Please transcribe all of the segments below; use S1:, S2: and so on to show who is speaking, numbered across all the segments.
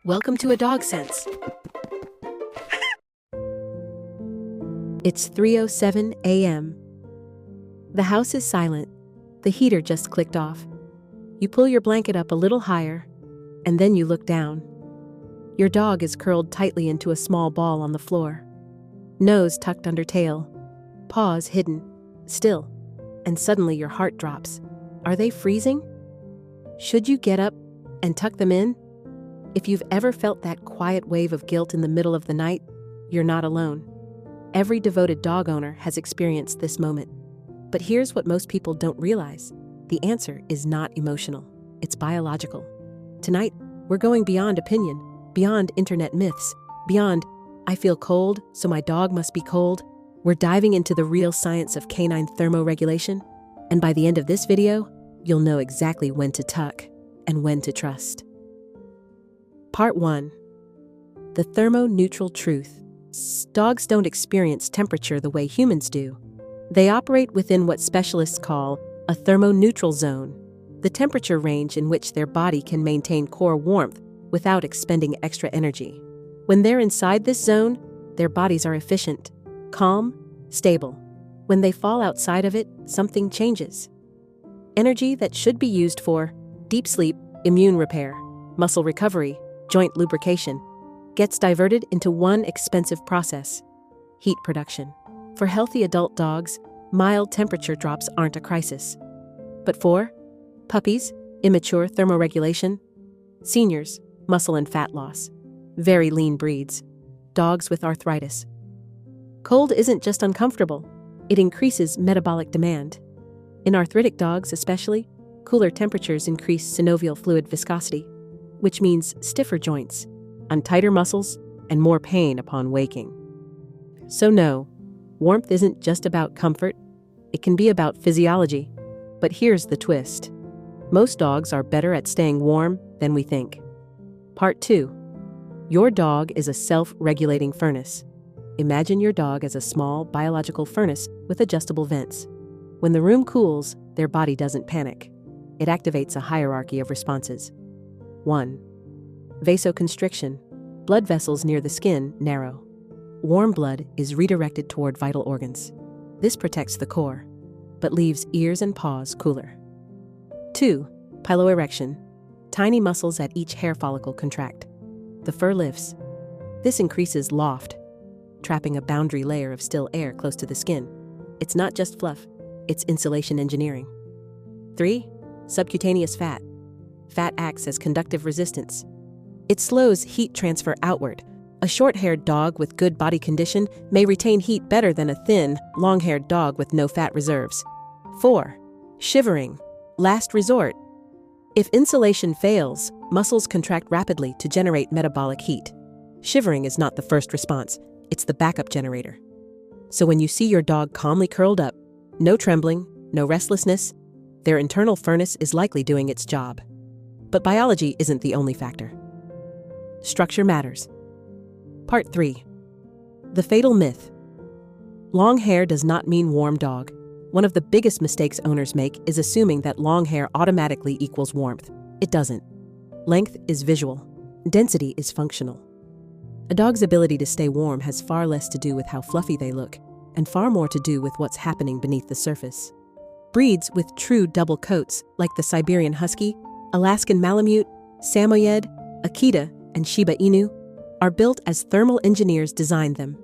S1: Welcome to adogsense. It's 3:07 a.m. The house is silent. The heater just clicked off. You pull your blanket up a little higher, and then you look down. Your dog is curled tightly into a small ball on the floor. Nose tucked under tail, paws hidden, still, and suddenly your heart drops. Are they freezing? Should you get up and tuck them in? If you've ever felt that quiet wave of guilt in the middle of the night, you're not alone. Every devoted dog owner has experienced this moment. But here's what most people don't realize. The answer is not emotional. It's biological. Tonight, we're going beyond opinion, beyond internet myths, beyond, I feel cold, so my dog must be cold. We're diving into the real science of canine thermoregulation. And by the end of this video, you'll know exactly when to tuck and when to trust. Part 1. The thermoneutral truth. Dogs don't experience temperature the way humans do. They operate within what specialists call a thermoneutral zone, the temperature range in which their body can maintain core warmth without expending extra energy. When they're inside this zone, their bodies are efficient, calm, stable. When they fall outside of it, something changes. Energy that should be used for deep sleep, immune repair, muscle recovery, joint lubrication, gets diverted into one expensive process: heat production. For healthy adult dogs, mild temperature drops aren't a crisis. But for puppies, immature thermoregulation, seniors, muscle and fat loss, very lean breeds, dogs with arthritis. Cold isn't just uncomfortable, it increases metabolic demand. In arthritic dogs especially, cooler temperatures increase synovial fluid viscosity, which means stiffer joints, and tighter muscles, and more pain upon waking. So no, warmth isn't just about comfort, it can be about physiology. But here's the twist. Most dogs are better at staying warm than we think. Part 2. Your dog is a self-regulating furnace. Imagine your dog as a small biological furnace with adjustable vents. When the room cools, their body doesn't panic. It activates a hierarchy of responses. 1. Vasoconstriction. Blood vessels near the skin narrow. Warm blood is redirected toward vital organs. This protects the core, but leaves ears and paws cooler. 2. Piloerection. Tiny muscles at each hair follicle contract. The fur lifts. This increases loft, trapping a boundary layer of still air close to the skin. It's not just fluff, it's insulation engineering. 3. Subcutaneous fat. Fat acts as conductive resistance. It slows heat transfer outward. A short-haired dog with good body condition may retain heat better than a thin, long-haired dog with no fat reserves. 4. Shivering. Last resort. If insulation fails, muscles contract rapidly to generate metabolic heat. Shivering is not the first response, it's the backup generator. So when you see your dog calmly curled up, no trembling, no restlessness, their internal furnace is likely doing its job. But biology isn't the only factor. Structure matters. Part 3. The fatal myth. Long hair does not mean warm dog. One of the biggest mistakes owners make is assuming that long hair automatically equals warmth. It doesn't. Length is visual. Density is functional. A dog's ability to stay warm has far less to do with how fluffy they look, and far more to do with what's happening beneath the surface. Breeds with true double coats, like the Siberian Husky, Alaskan Malamute, Samoyed, Akita, and Shiba Inu, are built as thermal engineers designed them.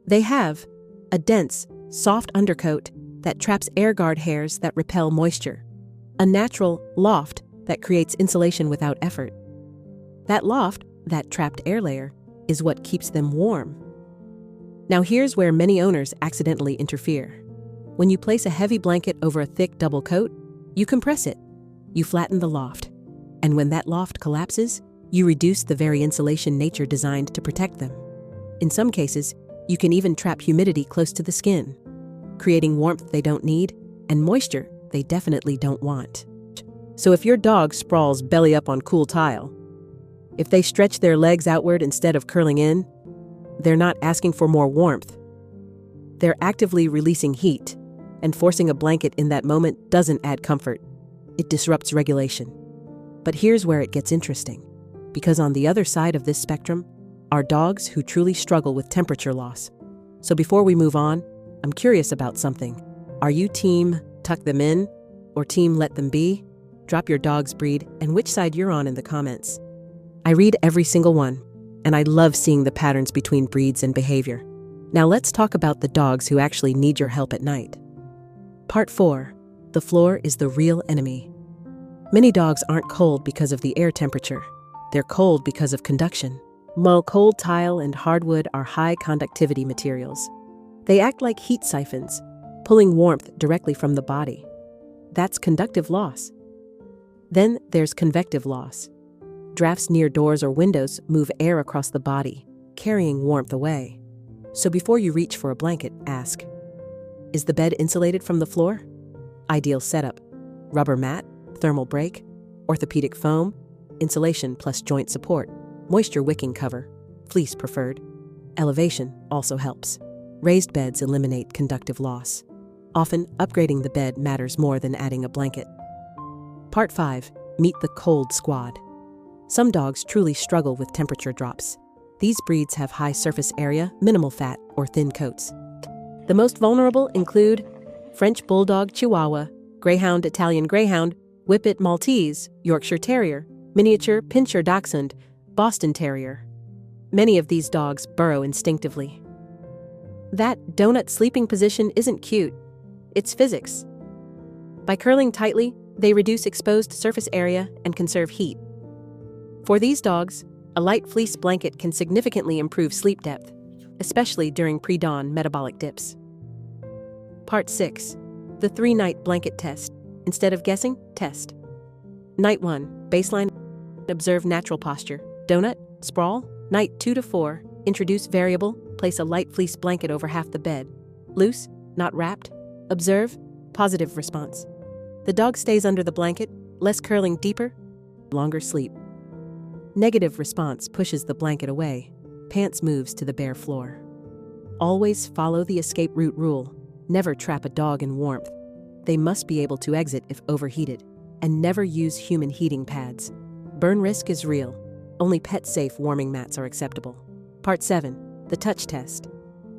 S1: They have a dense, soft undercoat that traps air guard hairs that repel moisture, a natural loft that creates insulation without effort. That loft, that trapped air layer, is what keeps them warm. Now here's where many owners accidentally interfere. When you place a heavy blanket over a thick double coat, you compress it. You flatten the loft. And when that loft collapses, you reduce the very insulation nature designed to protect them. In some cases, you can even trap humidity close to the skin, creating warmth they don't need and moisture they definitely don't want. So if your dog sprawls belly up on cool tile, if they stretch their legs outward instead of curling in, they're not asking for more warmth. They're actively releasing heat, and forcing a blanket in that moment doesn't add comfort. It disrupts regulation. But here's where it gets interesting. because on the other side of this spectrum are dogs who truly struggle with temperature loss. So before we move on, I'm curious about something. Are you team tuck them in or team let them be? Drop your dog's breed and which side you're on in the comments. I read every single one, and I love seeing the patterns between breeds and behavior. Now let's talk about the dogs who actually need your help at night. Part 4. The floor is the real enemy. Many dogs aren't cold because of the air temperature. They're cold because of conduction. Cold tile and hardwood are high conductivity materials. They act like heat siphons, pulling warmth directly from the body. That's conductive loss. Then there's convective loss. Drafts near doors or windows move air across the body, carrying warmth away. So before you reach for a blanket, ask, is the bed insulated from the floor? Ideal setup: rubber mat, thermal break, orthopedic foam, insulation plus joint support, moisture wicking cover, fleece preferred. Elevation also helps. Raised beds eliminate conductive loss. Often, upgrading the bed matters more than adding a blanket. Part 5. Meet the cold squad. Some dogs truly struggle with temperature drops. These breeds have high surface area, minimal fat, or thin coats. The most vulnerable include French Bulldog Chihuahua, Greyhound Italian Greyhound, Whippet Maltese, Yorkshire Terrier, Miniature Pinscher Dachshund, Boston Terrier. Many of these dogs burrow instinctively. That donut sleeping position isn't cute. It's physics. By curling tightly, they reduce exposed surface area and conserve heat. For these dogs, a light fleece blanket can significantly improve sleep depth, especially during pre-dawn metabolic dips. Part 6. The 3-night blanket test. Instead of guessing, test. Night 1. Baseline. Observe natural posture. Donut, sprawl. Night 2 to 4. Introduce variable. Place a light fleece blanket over half the bed. Loose, not wrapped. Observe. Positive response. The dog stays under the blanket, less curling deeper, longer sleep. Negative response pushes the blanket away. Pants moves to the bare floor. Always follow the escape route rule. Never trap a dog in warmth. They must be able to exit if overheated. And never use human heating pads. Burn risk is real. Only pet-safe warming mats are acceptable. Part 7. The touch test.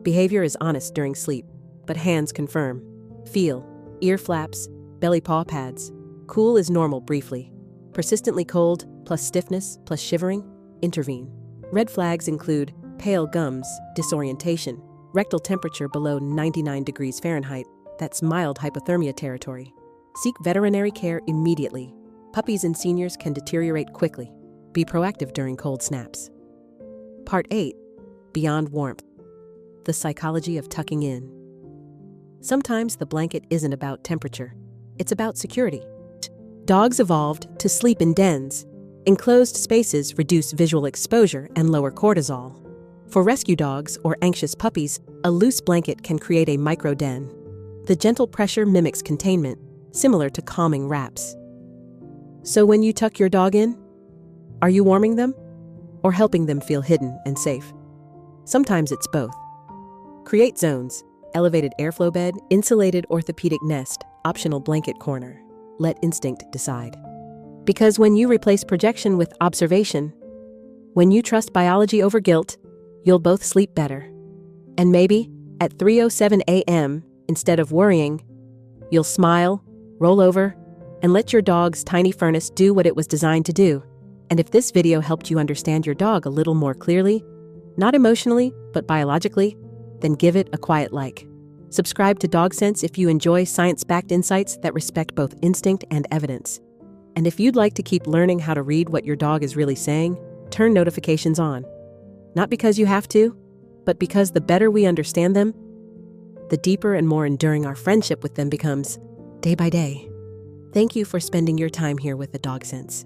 S1: Behavior is honest during sleep, but hands confirm. Feel. Ear flaps. Belly paw pads. Cool is normal briefly. Persistently cold, plus stiffness, plus shivering, intervene. Red flags include pale gums, disorientation, rectal temperature below 99 degrees Fahrenheit, that's mild hypothermia territory. Seek veterinary care immediately. Puppies and seniors can deteriorate quickly. Be proactive during cold snaps. Part 8. Beyond warmth. The psychology of tucking in. Sometimes the blanket isn't about temperature. It's about security. Dogs evolved to sleep in dens. Enclosed spaces reduce visual exposure and lower cortisol. For rescue dogs or anxious puppies, a loose blanket can create a micro-den. The gentle pressure mimics containment, similar to calming wraps. So when you tuck your dog in, are you warming them or helping them feel hidden and safe? Sometimes it's both. Create zones: elevated airflow bed, insulated orthopedic nest, optional blanket corner. Let instinct decide. Because when you replace projection with observation, when you trust biology over guilt, you'll both sleep better. And maybe, at 3:07 a.m., instead of worrying, you'll smile, roll over, and let your dog's tiny furnace do what it was designed to do. And if this video helped you understand your dog a little more clearly, not emotionally, but biologically, then give it a quiet like. Subscribe to AdogSense if you enjoy science-backed insights that respect both instinct and evidence. And if you'd like to keep learning how to read what your dog is really saying, turn notifications on. Not because you have to, but because the better we understand them, the deeper and more enduring our friendship with them becomes, day by day. Thank you for spending your time here with AdogSense.